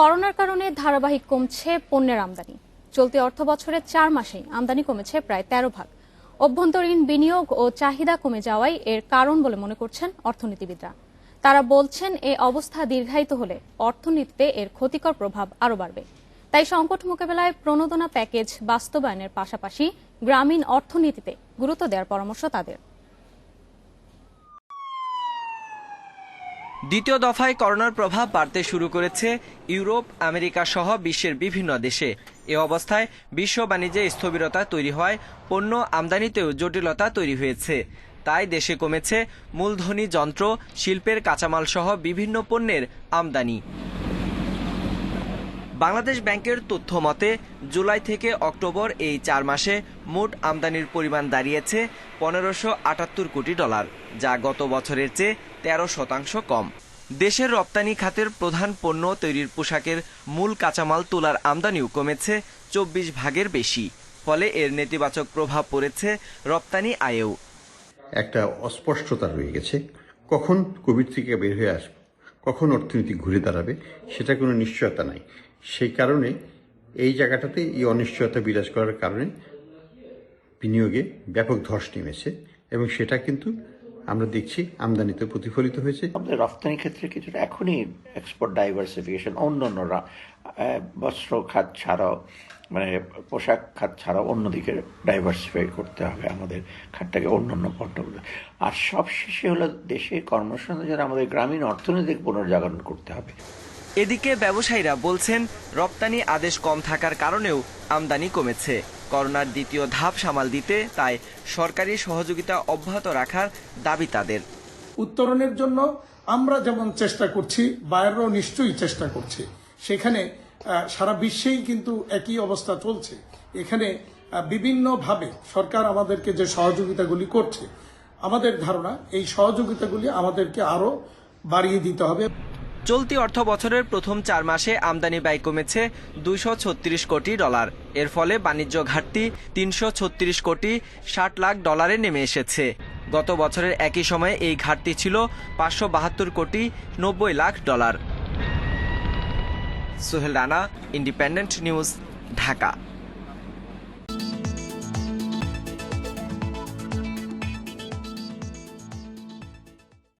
করোনার কারণে ধারাবাহিক কমছে পণ্যের আমদানি। চলতি অর্থবছরের 4 মাসেই আমদানি কমেছে প্রায় 13 ভাগ। অভ্যন্তরীণ বিনিয়োগ ও চাহিদা কমে যাওয়াই এর কারণ বলে মনে করছেন অর্থনীতিবিদরা। তারা বলছেন, এই অবস্থা দীর্ঘায়িত হলে অর্থনীতিতে এর ক্ষতিকর প্রভাব আরও বাড়বে। তাই সংকট মোকাবেলায় প্রণোদনা প্যাকেজ বাস্তবায়নের পাশাপাশি গ্রামীণ অর্থনীতিতে গুরুত্ব দেওয়ার পরামর্শ তাদের। দ্বিতীয় দফায় করোনার প্রভাব বাড়তে শুরু করেছে ইউরোপ, আমেরিকা সহ বিশ্বের বিভিন্ন দেশে। এ অবস্থায় বিশ্ব বাণিজ্যে স্থবিরতা তৈরি হওয়ায় পণ্য আমদানিতেও জটিলতা তৈরি হয়েছে। তাই দেশে কমেছে মূলধনী যন্ত্র, শিল্পের কাঁচামাল সহ বিভিন্ন পণ্যের আমদানি। বাংলাদেশ ব্যাংকের তথ্য মতে জুলাই থেকে অক্টোবর এই 4 মাসে মোট আমদানির পরিমাণ দাঁড়িয়েছে $1578 কোটি, যা গত বছরের চেয়ে 13% কম। দেশের রপ্তানি খাতের প্রধান পণ্য তৈরির পোশাকের মূল কাঁচামাল তুলার আমদানিও কমেছে 24 ভাগের বেশি। ফলে এর নেতিবাচক প্রভাব পড়েছে রপ্তানি আয়েও। একটা অস্পষ্টতা রয়ে গেছে, কখন কোভিড থেকে বের হয়ে আসবে, কখন অর্থনীতি ঘুরে দাঁড়াবে, সেটা কোনো নিশ্চয়তা নাই। সেই কারণে এই জায়গাটাতে এই অনিশ্চয়তা বিরাজ করার কারণে বিনিয়োগে ব্যাপক ধস নেমেছে এবং সেটা কিন্তু আমরা দেখছি আমদানিতে প্রতিফলিত হয়েছে। আমাদের রপ্তানি ক্ষেত্রে কিছুটা এখনই এক্সপোর্ট ডাইভার্সিফিকেশন, অন্যান্যরা বস্ত্র খাত ছাড়াও মানে পোশাক খাত ছাড়াও অন্যদিকে ডাইভার্সিফাই করতে হবে আমাদের খাতটাকে, অন্যান্য পণ্যগুলো। আর সবশেষে হলো দেশে কর্মসংস্থানের জন্য আমাদের গ্রামীণ অর্থনৈতিক পুনর্জাগরণ করতে হবে। এদিকে ব্যবসায়ীরা বলছেন, রপ্তানি আদেশ কম থাকার কারণেও আমদানি কমেছে। করোনার দ্বিতীয় ধাপ সামাল দিতে তাই সরকারি সহযোগিতা অব্যাহত রাখার দাবি তাদের। উত্তরণের জন্য আমরা যেমন চেষ্টা করছি, বাইরেও নিশ্চয়ই চেষ্টা করছে। সেখানে সারা বিশ্বেই কিন্তু একই অবস্থা চলছে। এখানে বিভিন্নভাবে সরকার আমাদেরকে যে সহযোগিতাগুলি করছে, আমাদের ধারণা এই সহযোগিতাগুলি আমাদেরকে আরো বাড়িয়ে দিতে হবে। চলতি অর্থ বছরের প্রথম 4 মাসে আমদানি ব্যয় কমেছে $236 কোটি। এর ফলে বাণিজ্য ঘাটতি $336 কোটি 60 লাখ নেমে এসেছে। গত বছরের একই সময়ে এই ঘাটতি ছিল $572 কোটি 90 লাখ। Sohel Rana, Independent News, Dhaka.